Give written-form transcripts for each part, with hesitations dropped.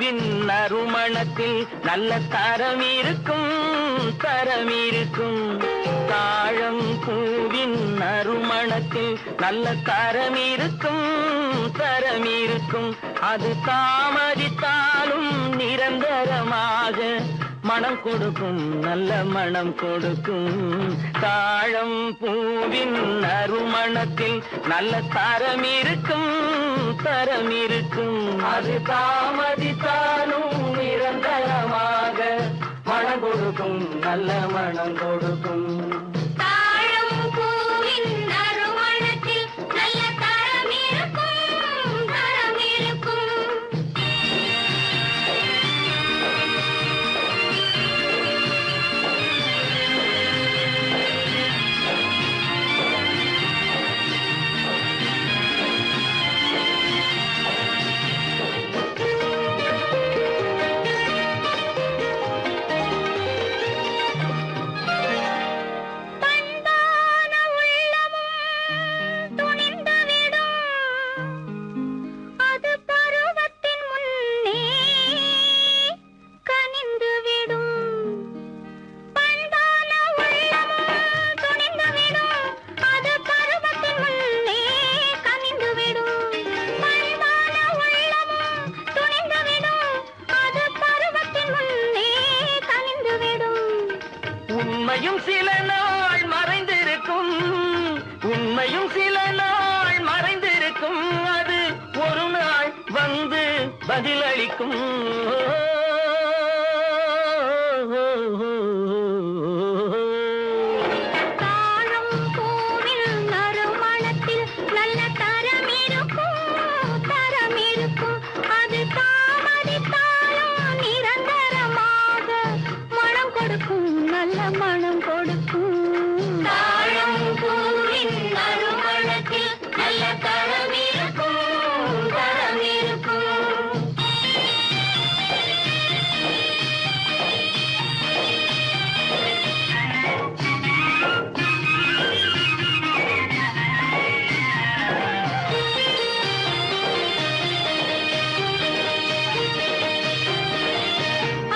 பூவின் நறுமணத்தில் நல்ல தரம் இருக்கும் தரம் இருக்கும். தாழம் பூவின் நறுமணத்தில் நல்ல தரம் இருக்கும் தரம் இருக்கும். அது தாமதித்தாலும் நிரந்தரமாக மனம் கொடுக்கும் நல்ல மனம் கொடுக்கும். தாழம் பூவின் நறுமணத்தில் நல்ல தரம் இருக்கும் தரம் இருக்கும். அது தாமதித்தாலும் நிரந்தரமாக மனம் கொடுக்கும் நல்ல மனம் கொடுக்கும். உண்மையும் சில நாள் மறைந்திருக்கும் உண்மையும் சில நாள் மறைந்திருக்கும். அது ஒரு நாள் வந்து பதிலளிக்கும். மனம் கொடுக்கும். தாழம் பூவின் நறுமணத்தில் நல்ல தரம் இருக்கும் தரம் இருக்கும்.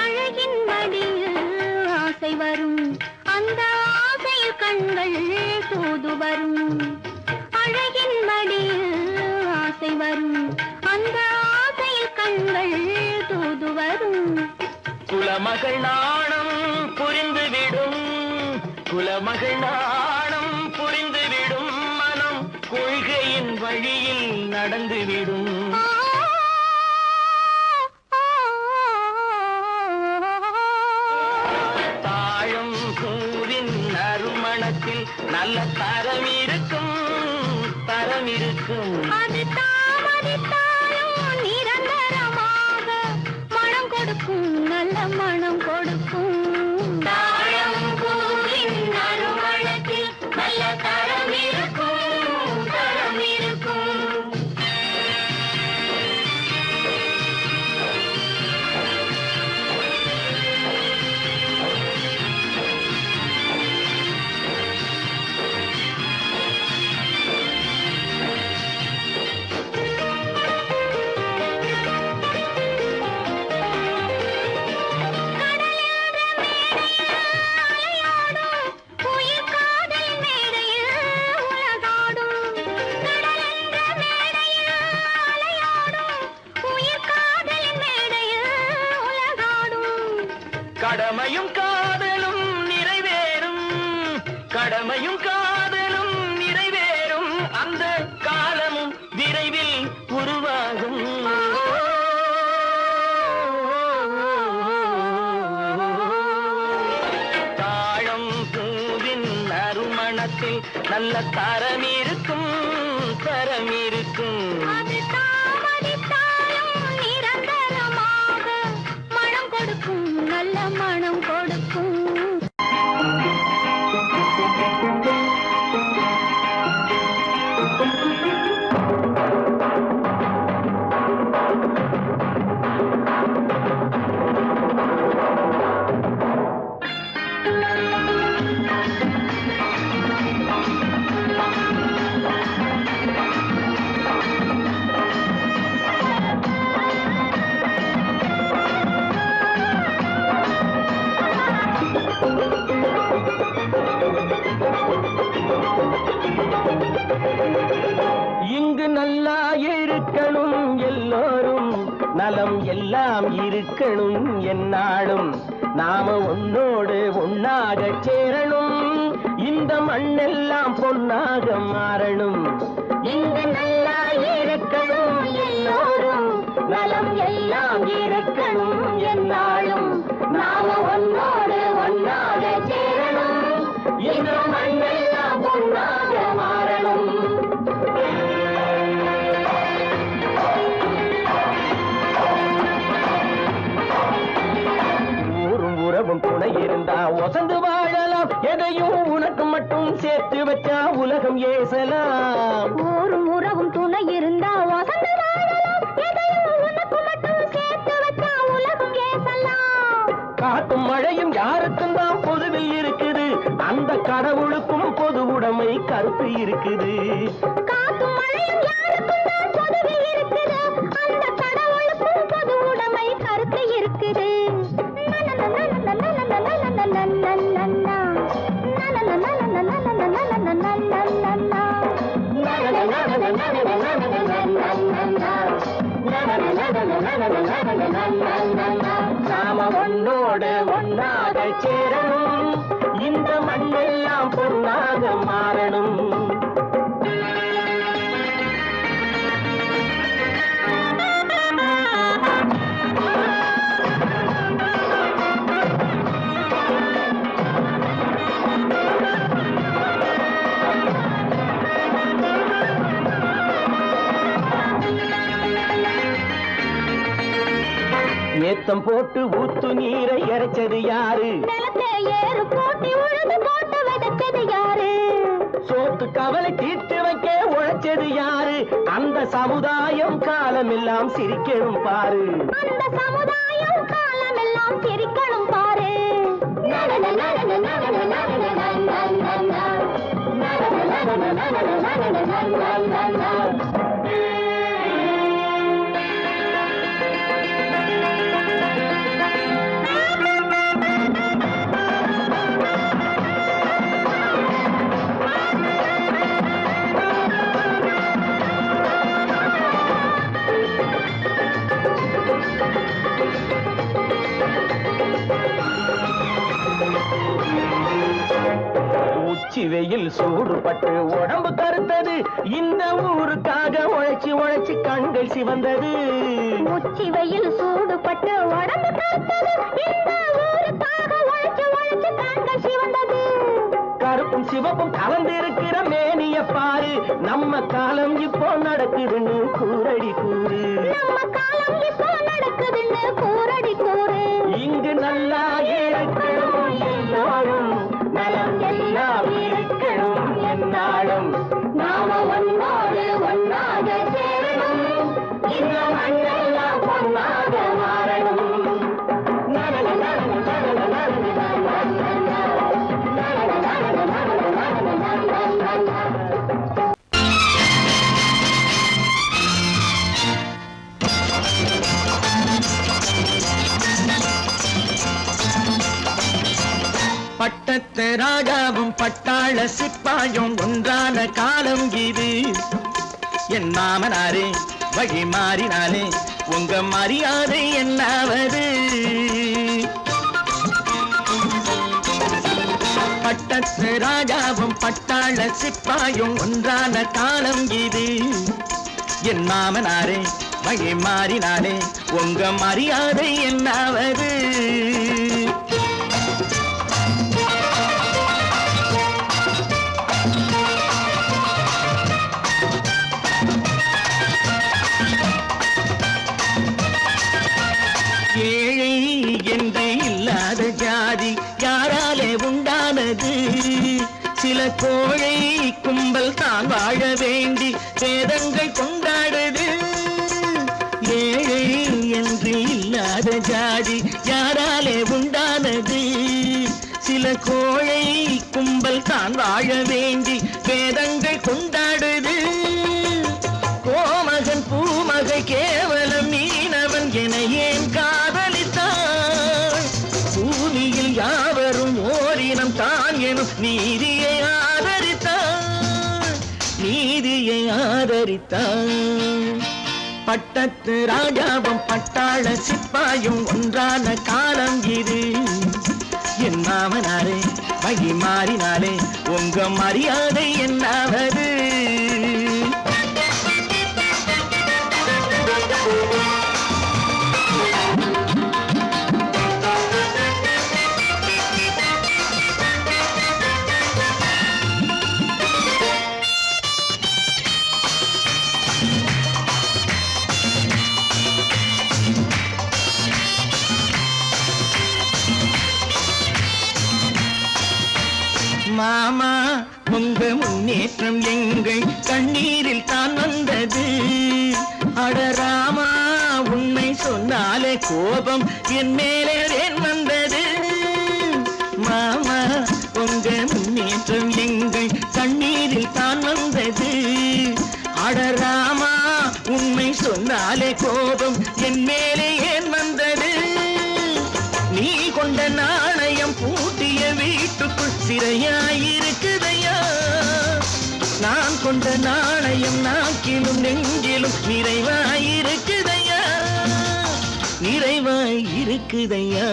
அழகின் மடியில் ஆசை வரும் அந்த ஆசையில் கண்கள் தூது வரும். அழகின் மடியில் ஆசை வரும் அந்த ஆசையில் கண்கள் தூது வரும். குலமகள் நாணம் புரிந்துவிடும் குலமகள் நாணம் புரிந்துவிடும். மனம் கொள்கையின் வழியில் நடந்துவிடும். நல்ல தரம் இருக்கும் தரம் இருக்கும். அது தாமதித்தாலும் நிரந்தரமாக மனம் கொடுக்கும் நல்ல மனம் கொடுக்கும். தாழம் பூவின் நறுமணத்தில் நல்ல தரம் இருக்கும் தரம் இருக்கும். கடமையும் காதலும் நிறைவேறும் கடமையும் காதலும் நிறைவேறும். அந்த காலமும் விரைவில் உருவாகும். தாழம் பூவின் நறுமணத்தில் நல்ல தரம் இருக்கும் தரம் இருக்கும். நல்ல மனம் கொடுக்கும். நலம் எல்லாம் இருக்கணும் என்னாலும் நாம உன்னோடு ஒன்னாக சேரணும் இந்த மண்ணெல்லாம் பொன்னாக மாறணும் இங்கு நல்லா இருக்கணும் எல்லோரும் நலம் எல்லாம் இருக்கணும் என்னாலும் நாம ஒன்னோடு ஒன்னாக சேரணும் இந்த மண்ணெல்லாம் பொன்னாக மாறணும் உறவும் துணை இருந்தா வசந்து வாழலாம் எதையும் உனக்கு மட்டும் சேர்த்து வச்சா உலகம் ஏசலாம் ஊரும் உறவும் துணை இருந்தா வசந்து வாழலாம் எதையும் உனக்கு மட்டும் சேர்த்து வச்சா உலகம் ஏசலாம் காட்டும் மழையும் யாருக்கும் தான் பொதுவில் இருக்குது அந்த கடவுளுக்கும் பொது உடைமை கருத்து இருக்குது காட்டும் மழையும் யாருக்கும் தான் பொதுவில் இருக்குது அந்த கடவுளுக்கும் பொது உடைமை கருத்து இருக்குது நாம ஒன்னோடு ஒன்னாக சேரணும் இந்த மண்ணெல்லாம் பொன்னாக மாறணும் ஏத்தம் போட்டு ஊத்து நீரை இறைச்சது யாரு நிலத்தை ஏறு போட்டி உழுது போட்டு விதைச்சது யாரு சோத்து கவலை தீர்த்து வைக்க உழைச்சது யாரு அந்த சமுதாயம் காலமெல்லாம் சிரிக்கணும் பாரு அந்த சமுதாயம் காலமெல்லாம் சிரிக்கணும் பாரு உச்சி வெயில் சூடுபட்டு உடம்பு கருத்தது இந்த ஊருக்காக உழைச்சி உழைச்சி கண்கள் சிவந்தது உச்சி வெயில் சூடுபட்டு உடம்பு கருத்தது இந்த ஊருக்காக உழைச்சு உழைச்சு கண்கள் சிவந்தது கருப்பும் சிவப்பும் கலந்திருக்கிற மேனிய பாரு நம்ம காலம் இப்போ நடக்குதுன்னு கூரடி கூறு நம்ம காலம் இப்போ நடக்குதுன்னு கூரடி கூறு இங்கு நல்லா இருக்கணும் எல்லோரும் நலம் எல்லாம் இருக்கணும் என்னாலும் நாம ஒன்னோடு ஒன்னாக சேரணும் இந்த மண்ணெல்லாம் பொன்னாக மாறணும் பட்டத்து ராஜாவும் பட்டாள சிப்பாயும் ஒன்றான காலம் இது என் மாமனாரே வழி மாறினாலே உங்க மரியாதை என்னாவது பட்டத்து ராஜாவும் பட்டாள சிப்பாயும் ஒன்றான காலம் இது என் மாமனாரே வழி மாறினாலே உங்க மரியாதை என்னாவது ஏழை என்று இல்லாத ஜாதி யாராலே உண்டானது சில கோழை கும்பல் தான் வாழ வேண்டி வேதங்கள் கொண்டாடுது ஏழை என்று இல்லாத ஜாதி யாராலே உண்டானது சில கோழை கும்பல் தான் வாழ வேண்டி வேதங்கள் கொண்டாடுது கோமகன் பூமகை கேவலம் மீனவன் என ஏன் காதலித்தான் பூமியில் யாவரும் ஓரினம் தான் எனும் நீதியை ஆதரித்தான் நீதியை ஆதரித்தான் பட்டத்து ராஜாவும் பட்டாள சிப்பாயும் ஒன்றான காலம் இது. என் மாமனாரே வழி மாறினாலே உங்க மரியாதை என்னாவது? மாமா உங்க முன்னேற்றம் எங்கள் கண்ணீரில் தான் வந்தது. அடராமா உண்மை சொன்னாலே கோபம் என் மேலே ஏன் வந்தது? மாமா உங்க முன்னேற்றம் எங்கள் கண்ணீரில் தான் வந்தது. அடராமா உண்மை சொன்னாலே கோபம் என் மேலே ஏன் வந்தது? நீ கொண்ட நாணயம் பூட்டிய வீட்டுக்குள் சிறையாயிருக்குதையா? நான் கொண்ட நாணயம் நாக்கிலும் நெஞ்சிலும் நிறைவாயிருக்குதையா? நிறைவாயிருக்குதையா?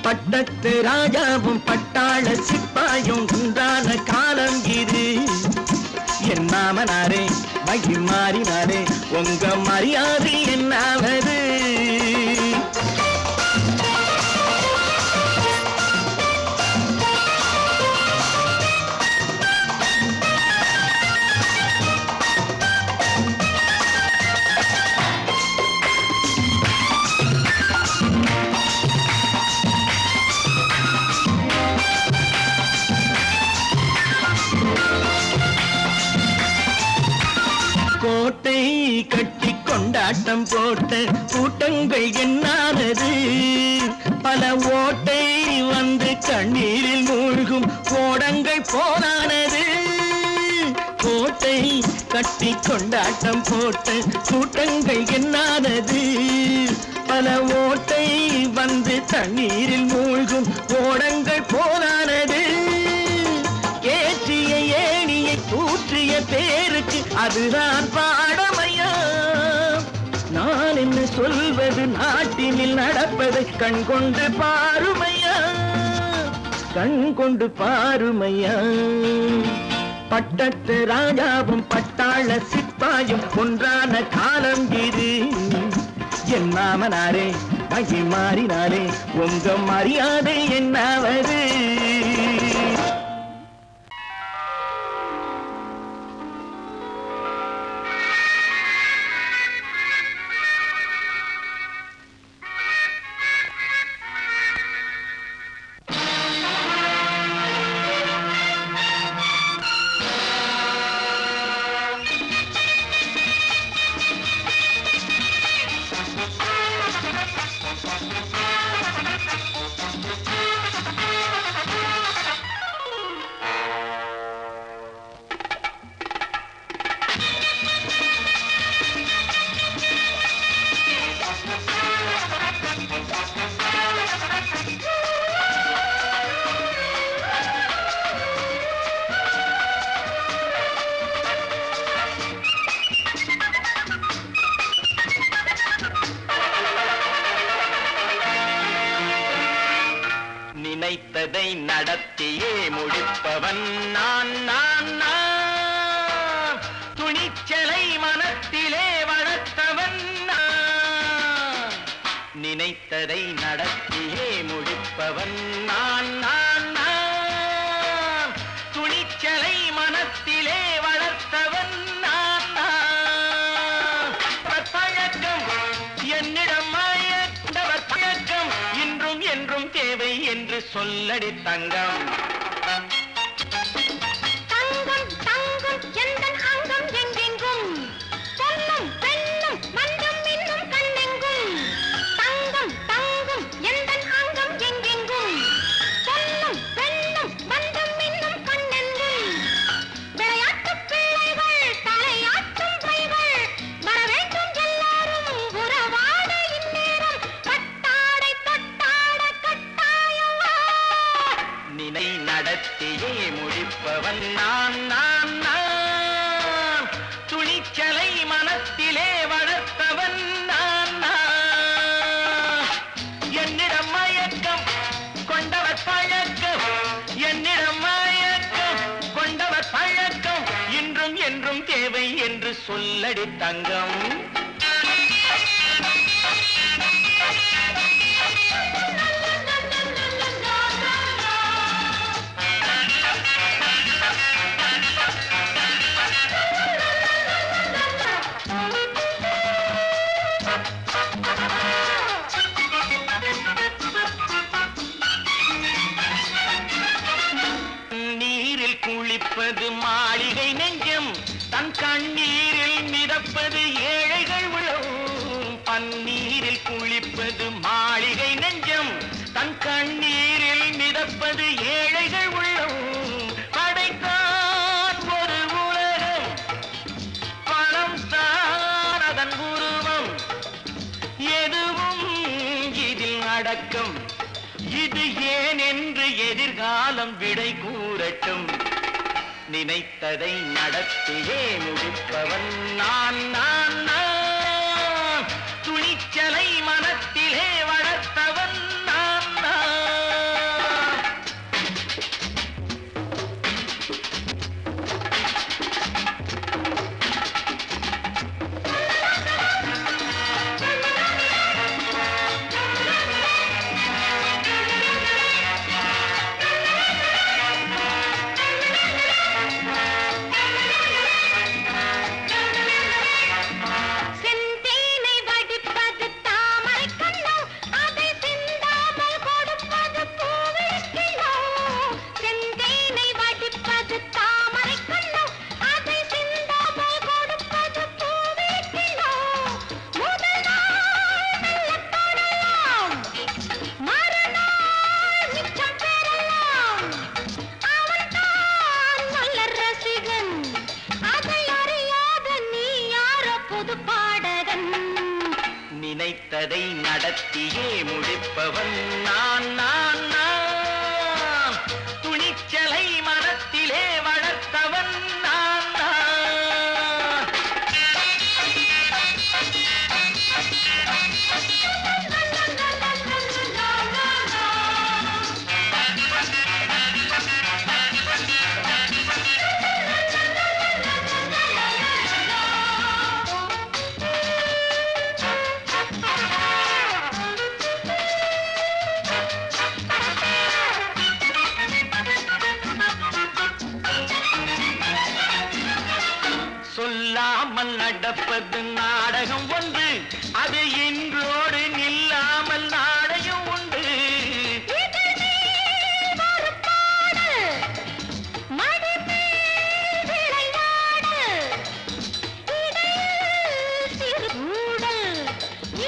பட்டத்து ராஜாவும் பட்டாள சிப்பாயும் உண்டான காலம் இது. என் மாமனாரே வழி மாறினாரே உங்க மரியாதை என்னாவது? கோட்டை கட்டி கொண்டாட்டம் போட்ட கூட்டங்கள் என்னானது? பல ஓட்டை வந்து கண்ணீரில் மூழ்கும் கோடங்கள் போனானது. கோட்டை கட்டி கொண்டாட்டம் போட்ட கூட்டங்கள் என்னானது? பல ஓட்டை வந்து தண்ணீரில் மூழ்கும் கோடங்கள் போனானது. ஏற்றிய ஏணியை தூற்றிய பேருக்கு அதுதான் பாடமையா? நான் என்ன சொல்வது? நாட்டினில் நடப்பதை கண் கொண்டு பாருமையா? கண் கொண்டு பாருமையா? பட்டத்து ராஜாவும் பட்டாள சிப்பாயும் ஒன்றான காலம் இது. என் மாமனாரே வழி மாறினாரே உங்க மரியாதை என்னாவது? நினைத்ததை நடத்தியே முடிப்பவன் நான் நான் நான். துணிச்சலை மனத்திலே வளர்த்தவன் நான். நினைத்ததை நடத்தியே முடிப்பவன் நான் நான் நான். துணிச்சலை மனத்திலே வளர்த்தவன் நான் நான். பழக்கம் என்னிடம் மாயவர் பழக்கம் இன்றும் என்றும் தேவை என்று சொல்லடி தங்கம். தங்கம் தங்கம் எந்தன் அங்கம் எங்கெங்கும் பொன்னும் பெண்ணும் மன்றம் இன்னும் கண்ணெங்கும். தங்கம் தங்கம் எந்தன் அங்கம் எங்கெங்கும் பொன்னும் பெண்ணும் மன்றம் இன்னும் கண்ணெங்கும். விளையாட்டு பிள்ளைகள் தலையாட்டும் பைகள் வர வேண்டும் எல்லாரும் உறவாட இந்நேரம் கட்டாடை தொட்டாட கட்டாயவா. நினை நடத்தியே முடிப்பவன் நான் நான் நான். துணிச்சலை மனத்திலே என்று சொல்லடி தங்கம். குளிப்பது மாளிகை நெஞ்சம், தன் கண்ணீரில் மிதப்பது ஏழைகள் உளம். பன்னீரில் குளிப்பது மாளிகை நெஞ்சம், தன் கண்ணீரில் மிதப்பது ஏழைகள் உள்ளம். படைத்தான் ஒரு உலகம், பணம் தான் அதன் உருவம். எதுவும் இதில் அடக்கம், இது ஏன் என்று எதிர்காலம் விடை கூறட்டும். நினைத்ததை நடத்தியே முடிப்பவன் நான் நான் நான். துணிச்சலை மனத்திலே வளர்த்தவன் நான் நான். நினைத்ததை நடத்தியே முடிப்பவன் நான் நான் நான். துணிச்சலை மனத்திலே வளர்த்தவன் நான் நான். சொல்லாமல் நடப்பது நாடகம் ஒன்று, அது இன்றோடு நில்லாமல் நாடகம் உண்டு.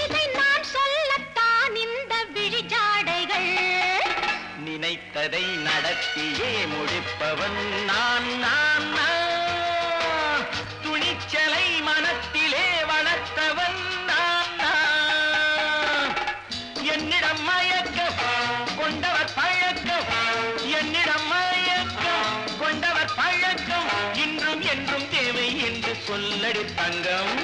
இதை நான் சொல்லத்தான் இந்த விழிஜாடைகள். நினைத்ததை நடத்தியே முடிப்பவன் நான் நான் நான். துணிச்சலை மனத்திலே வளர்த்தவன் நான் நான். என்னிடம் மயக்கம் கொண்டவர் பழக்கம், என்னிடம் மயக்கம் கொண்டவர் பழக்கம். இன்றும் என்றும் தேவை என்று சொல்லடி தங்கம்.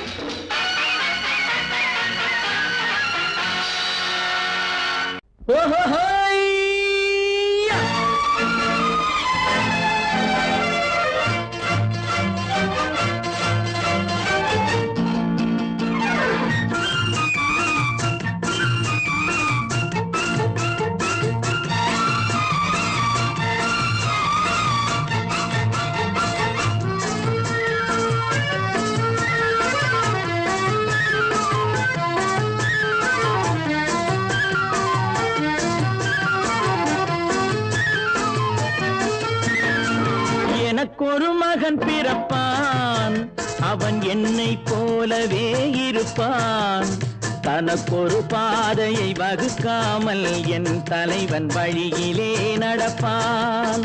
ஓஹோ எனக்கொரு மகன் பிறப்பான், அவன் என்னை போலவே இருப்பான். தனக்கொரு பாதையை வகுக்காமல் என் தலைவன் வழியிலே நடப்பான்.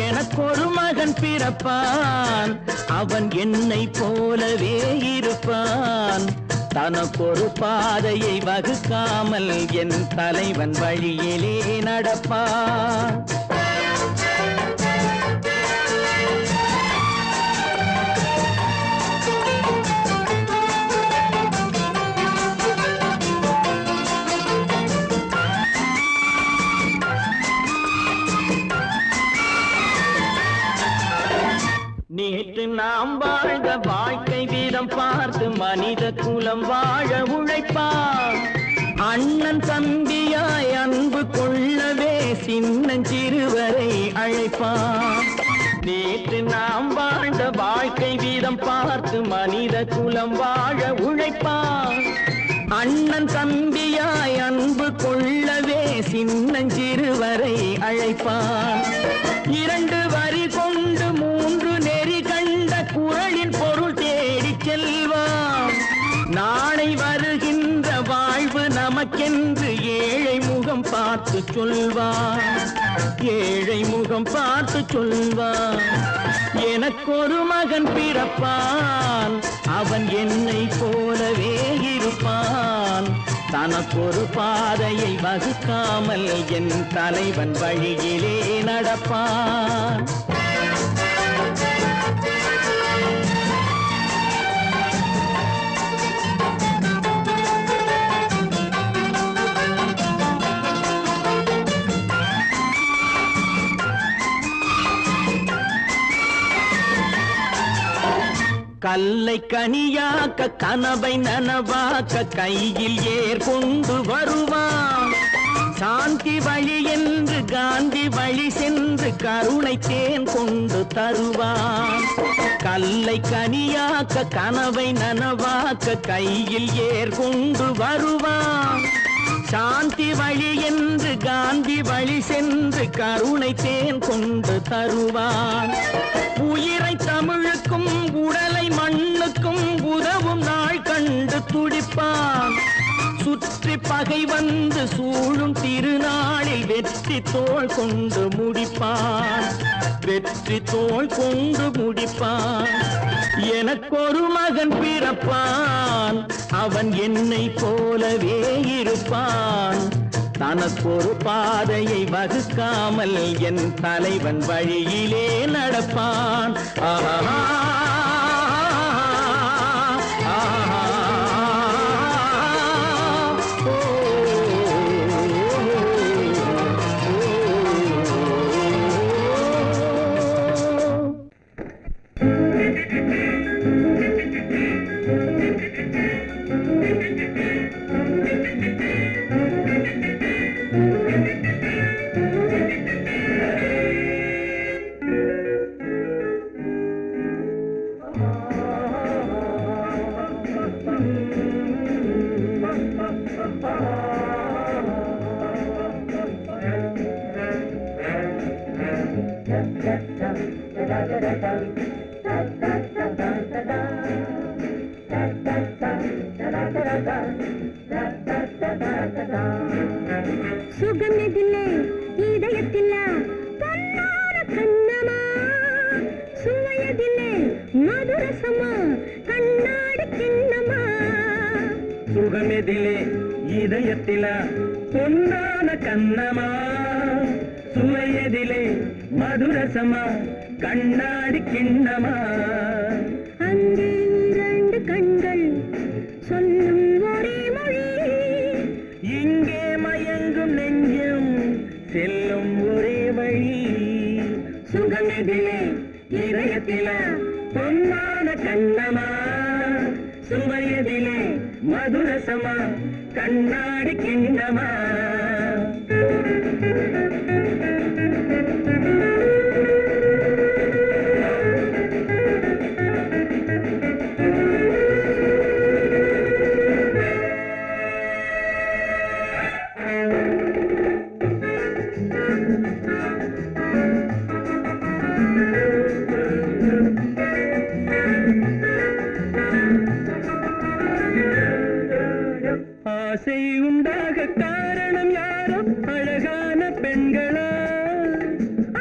எனக்கொரு மகன் பிறப்பான், அவன் என்னை போலவே இருப்பான். தனக்கொரு பாதையை வகுக்காமல் என் தலைவன் வழியிலே நடப்பான். நேற்று நாம் வாழ்ந்த வாழ்க்கை வீதம் பார்த்து மனித குலம் வாழ உழைப்பான். அண்ணன் தம்பியாய் அன்பு கொள்ளவே சின்னஞ்சிறுவரை அழைப்பான். நேற்று நாம் வாழ்ந்த வாழ்க்கை வீதம் பார்த்து மனித குலம் வாழ உழைப்பான். அண்ணன் தம்பியாய் அன்பு கொள்ளவே சின்னஞ்சிறுவரை அழைப்பான். 2 வரி கொண்டு 3 நெறி கண்ட குறளின் பொருள் தேடி செல்வான். நாளை வருகின்ற வாழ்வு நமக்கென்று ஏழை முகம் பார்த்து சொல்வான். ஏழை முகம் பார்த்து சொல்வான். எனக்கொரு மகன் பிறப்பான், அவன் என்னை போலவே இருப்பான். தனக்கொரு பாதையை வகுக்காமல் என் தலைவன் வழியிலே நடப்பான். கல்லை கனியாக்க கனவை நனவாக்க கையில் ஏர் கொண்டு வருவான். சாந்தி வழி என்று காந்தி வழி சென்று கருணை தேன் கொண்டு தருவான். கல்லை கனியாக்க கனவை நனவாக்க கையில் ஏர் கொண்டு வருவான். சாந்தி வழி என்று காந்தி வழி சென்று கருணை தேன் கொண்டு தருவான். உயிரை தமிழுக்கும் உடலை மண்ணுக்கும் உதவும் நாள் கண்டு துடிப்பான். சுற்றி பகை வந்து சூழும் திருநாளில் வெற்றி தோள் கொண்டு முடிப்பான். வெற்றி தோள் கொண்டு முடிப்பான். எனக்கொரு மகன் பிறப்பான், அவன் என்னை போலவே இருப்பான். தனக்கொரு பாதையை வகுக்காமல் என் தலைவன் வழியிலே நடப்பான். ஆஹா சுகமெதிலே இதயத்தில பொன்னான கண்ணமா, சுவையதிலே மதுரசமா கண்ணாடி கிண்ணமா. சுகமெதிலே இதயத்தில பொன்னான கண்ணமா, சுவையதிலே மதுரசமா கண்ணாடி கிண்ணமா. அங்கே 2 கண்கள் சொல்லும் ஒரே மொழி, இங்கே மயங்கும் நெஞ்சம் செல்லும் ஒரே வழி. சுகமெதிலே இதயத்தில பொன்னான கண்ணமா, சுவையதிலே மதுரசமா கண்ணாடி கிண்ணமா. ஆசை உண்டாக காரணம் யாரோ அழகான பெண்களா?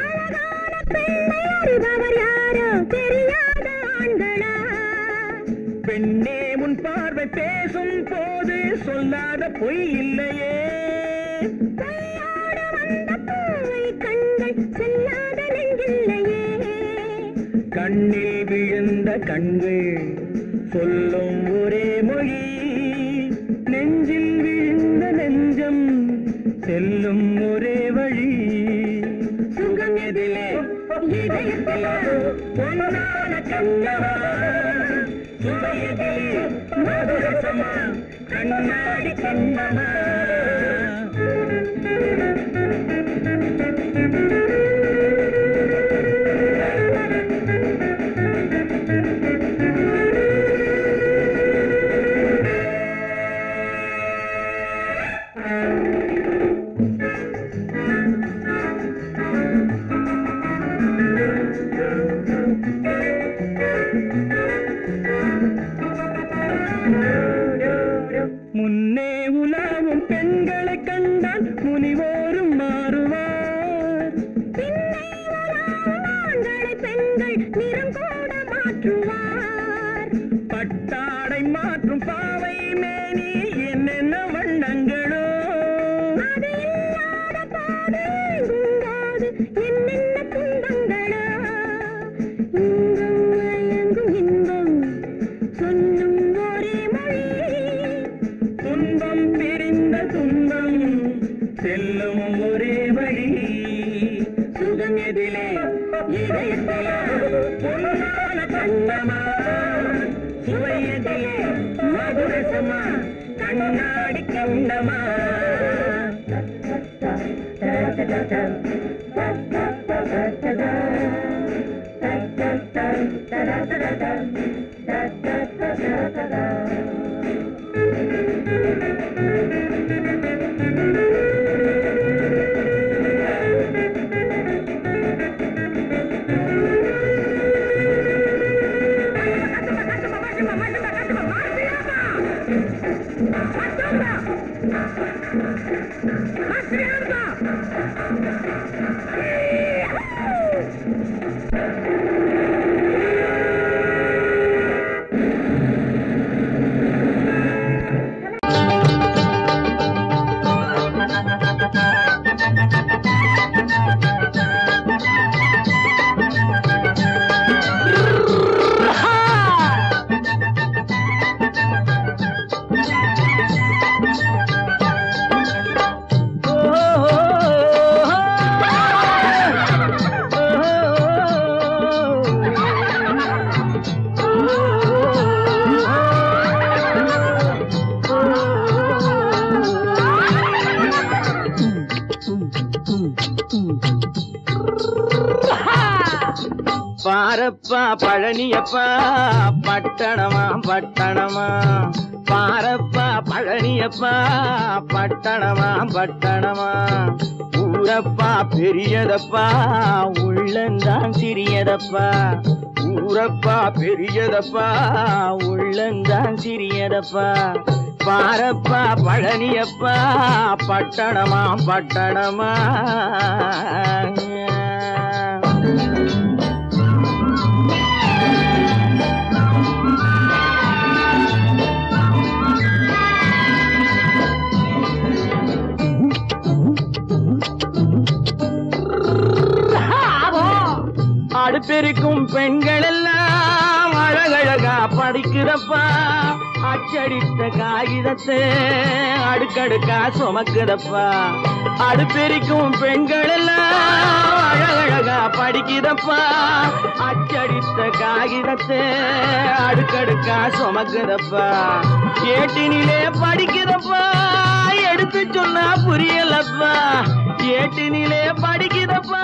அழகான பெண்ணை அறிபவர் யாரோ தெரியாத ஆண்களா? பெண்ணே உன் பார்வை பேசும் போது சொல்லாத பொய் இல்லையே. கையோடு வந்த பூவை கண்கள் செல்லாத நெஞ்சில்லையே. கண்ணில் விழுந்த கண்கள் சொல்லும் ஒரே மொழி, நெஞ்சில் விழுந்த நெஞ்சம் செல்லும் ஒரே வழி. சுகம் எதிலே இதயத்திலே பொன்னான கண்ணமா சுவையதிலே மதுரசமா கண்ணாடி கண்ணமா முன்னே உலாவும் பெண்களை கண்டால் முனிவோரும் மாறுவார் பின்னே உலாவும் ஆண்களை பெண்கள் நிறம் கூட மாற்றுவார் பட்டாடை மாற்றும் பாவை மேனி என்னென்ன வண்ணங்களோ அது இல்லாத போது எங்குங்காது என்னென்ன துன்பங்களோ இன்பம் மயங்கும் இன்பம் சொல்லும் ஒரே மொழி துன்பம் பிரிந்த துன்பம் செல்லும் ஒரே வழி சுகம் எதிலே இதயத்திலே பொன்னான கண்ணமா சுவையதிலே மதுரசமா கண்ணாடி கண்ணமா பாரப்பா பழனியப்பா பட்டணமா பட்டணமா பாரப்பா பழனியப்பா பட்டணமா பட்டணமா ஊரப்பா பெரியதப்பா உள்ளந்தான் சிறியதப்பா ஊரப்பா பெரியதப்பா உள்ளந்தான் சிறியதப்பா பாரப்பா பழனியப்பா பட்டணமா பட்டணமா அடுப்பெருக்கும் பெண்கள் எல்லாம் அழகழகா படிக்கிறப்பா அச்சடித்த காகிதத்தை அடுக்கடுக்கா சுமக்குதப்பா அடுப்பெருக்கும் பெண்கள் எல்லாம் அழகழகா படிக்கிறப்பா அச்சடித்த காகிதத்தை அடுக்கடுக்கா சுமக்குதப்பா ஏட்டினிலே படிக்கிறப்பா எடுத்து சொன்னா புரியலப்பா ஏட்டினிலே படிக்கிறப்பா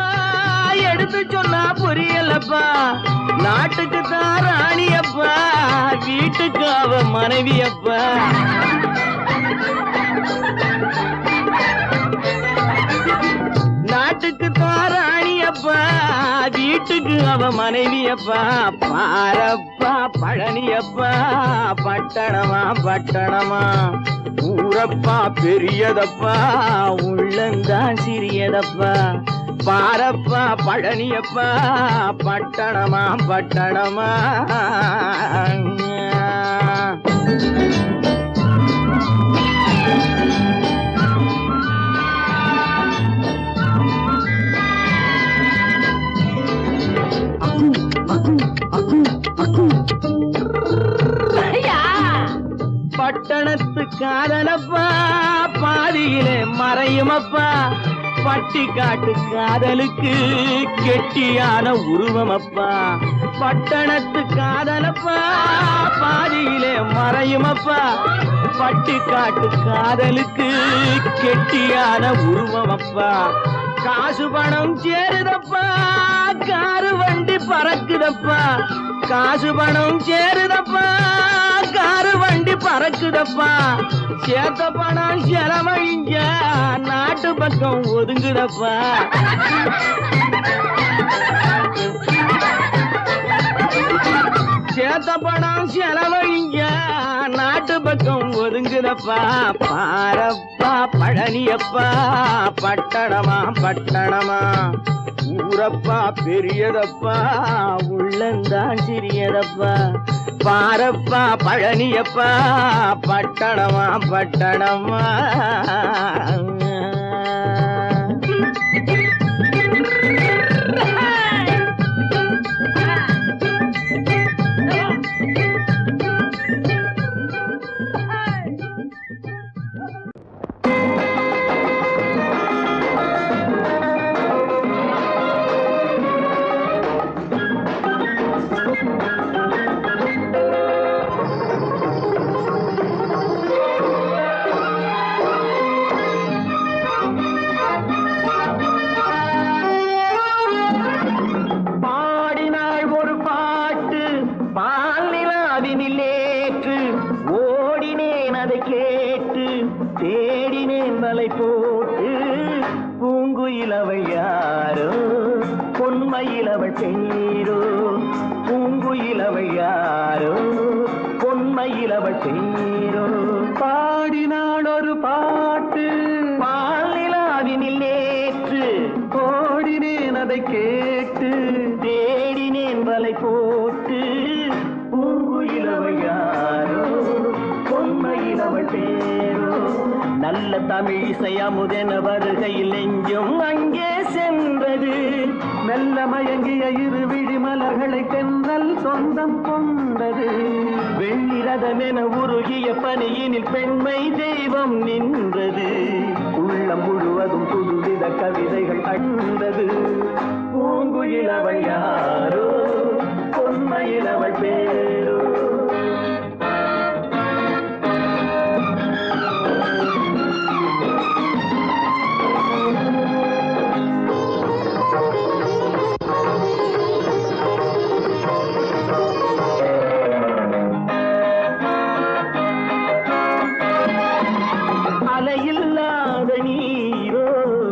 எடுத்து சொன்னா புரியலப்பா நாட்டுக்கு தான் ராணியப்பா வீட்டுக்கு அவ மனைவியப்பா நாட்டுக்கு தான் ராணியப்பா வீட்டுக்கு அவ மனைவியப்பா பாரப்பா பழனியப்பா பட்டணமா பட்டணமா ஊரப்பா பெரியதப்பா உள்ளந்தான் சிறியதப்பா பாரப்பா பழனியப்பா பட்டணமா பட்டணமா பட்டணத்து காதலப்பா பாதியிலே மறையுமப்பா பட்டி காட்டு காதலுக்கு கெட்டியான உருவம் அப்பா, பட்டணத்து காதலப்பா பாதியிலே மறையும் அப்பா. பட்டி காட்டு காதலுக்கு கெட்டியான உருவம் அப்பா, காசு பணம் சேருதப்பா காரு வண்டி பறக்குதப்பா. காசு பணம் சேருதப்பா காரு வண்டி பறக்குதப்பா. சேத்த பணம் செலவழிஞ்ச நாட்டு பக்கம் ஒதுங்குதப்பா. சேத்த பணம் செலவழிஞ்ச நாட்டு பக்கம் ஒதுங்குதப்பா. பாரப்பா பழனியப்பா பட்டணமா பட்டணமா, ஊரப்பா பெரியதப்பா உள்ளந்தான் சிறியதப்பா. பாரப்பா பழனியப்பா பட்டணமா பட்டணமா. தேடினேன் வலை போட்டு பூங்குயிலவள் யாரோ பொன்மயிலவள் பேரோ. பூங்குயிலவள் யாரோ பொன்மயிலவள் பேரோ. பாடினாள் ஒரு பாட்டு பாலிலாவினில் நேற்று, ஓடினேன் அதை கேட்டு தேடினேன் வலை போட்டு பூங்குயிலவள் யாரோ பொன்மயிலவள் பேரோ. நல்ல தமிழிசை அமுதென வருகையில் நெஞ்சும் அங்கே சென்றது, மெல்ல மயங்கிய இரு விழி மலர்களை தென்றல் சொந்தம் கொண்டது. வெள்ளிரதமென உருகிய பனியினில் பெண்மை தெய்வம் நின்றது, உள்ளம் முழுவதும் புதுவித கவிதைகள் அண்டது. பூங்குயிலவள் யாரோ பொன்மயிலவள் பேரோ. அலையில்லாத நீரோ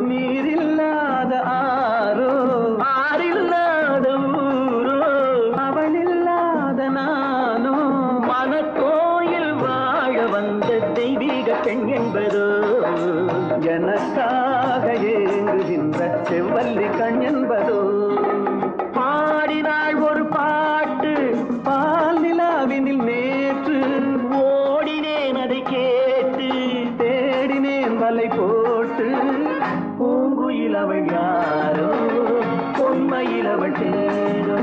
நீரில்லாத ஆரோ, ஆறில்லாத ஊரோ அவளில்லாத நானோ. மனக்கோயில் வாழ வந்த தெய்வீக பெண் என்பதோ, எனக்காக ஏங்குகின்ற செவ்வல்லி கண் என்பதோ. பாடினாள் ஒரு பாட்டு பால் நிலாவினில் நேற்று, ஓடினேன் அதை கேட்டு தேடினேன் வலை போட்டு. பூங்குயிலவள் யாரோ பொன்மயிலவள் பேரோ.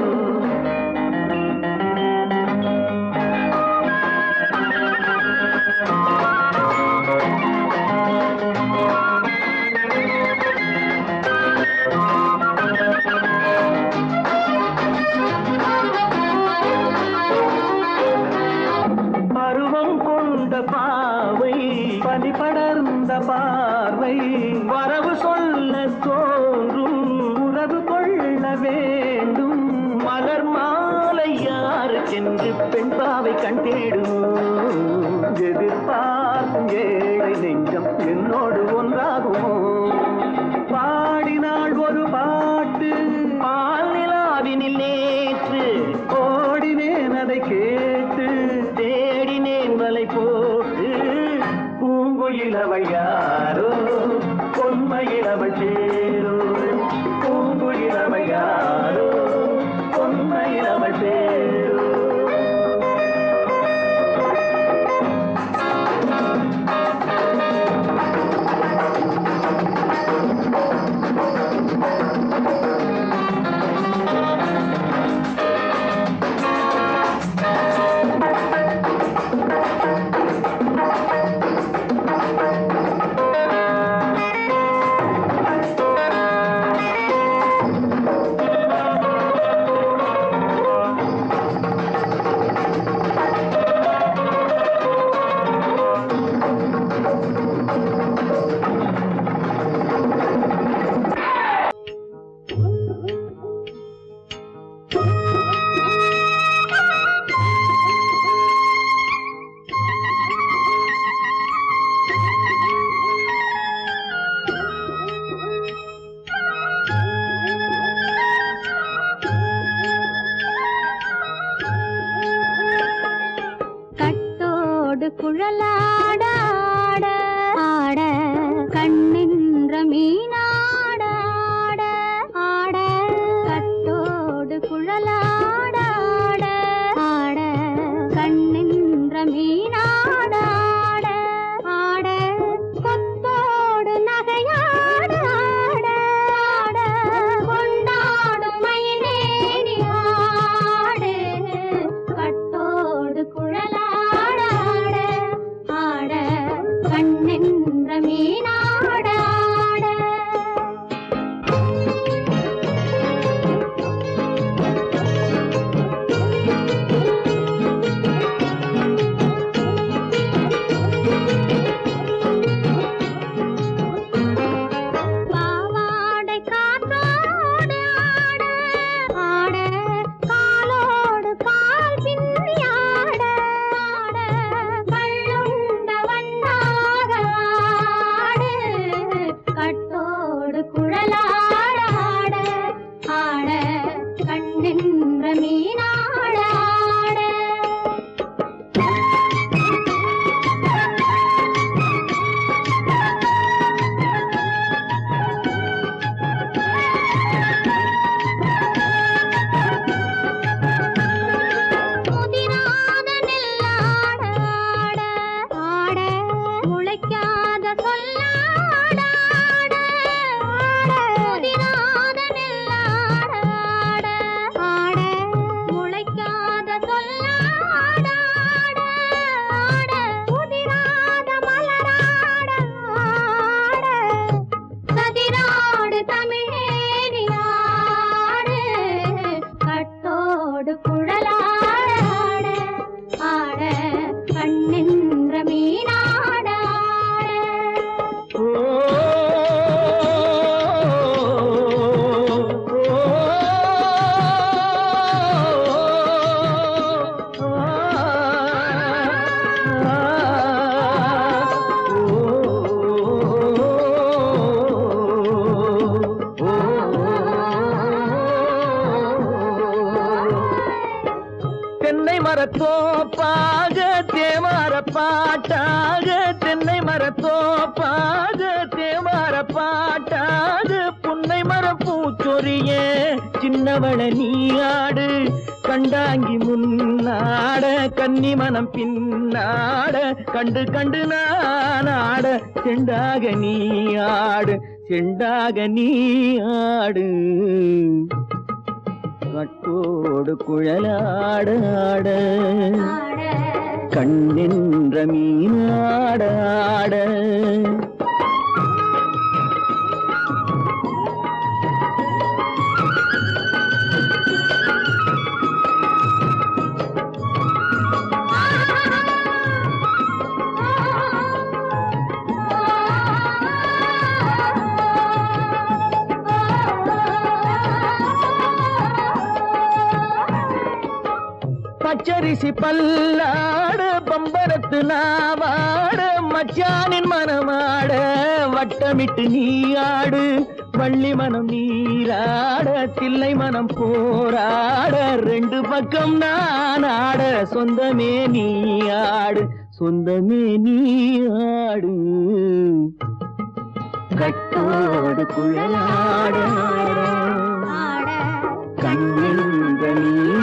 பருவம் கொண்ட பாவை பனி படர்ந்த பார்வை, வரவு சொல்ல தோன்றும் உறவு கொள்ள வேண்டும். மலர் மாலை யாருக்கென்று பெண் பாவை கண் தேடும், எதிர்பார்க்கும் ஏழை நெஞ்சம் என்னோடு ஒன்றாகுமோ. பாடினாள் ஒரு பாட்டு பால் நிலாவினில் நேற்று, ஓடினேன் அதை கேட்டு தேடினேன் வலை போட்டு. பூங்குயிலவள் யாரோ பொன்மயிலவள் பேரோ. பூங்குயிலவள் யாரோ பொன்மயிலவள் பேரோ. மரத்தோப்பாக தேவார பாட்டாக தென்னை மரத்தோப்பாக தேவார பாட்டாக புன்னை மரப்பூச்சொரிய சின்னவள நீயாடு கண்டாங்கி முன்னாட கன்னி மனம் பின்னாட கண்டு கண்டு நானாட செண்டாக நீயாடு செண்டாக நீயாடு கட்டோடு குழலாடாட கண்ணென்ற மீனாடாட பச்சரிசி பல்லாட பம்பரத்து நாவாட மச்சானின் மனமாட வட்டமிட்டு நீயாடு வள்ளி மனம் நீராட தில்லை மனம் போராட ரெண்டு பக்கம் நானாட சொந்தமே நீயாடு சொந்தமே நீயாடு கட்டோடு குழலாட கண்ணென்ற நீ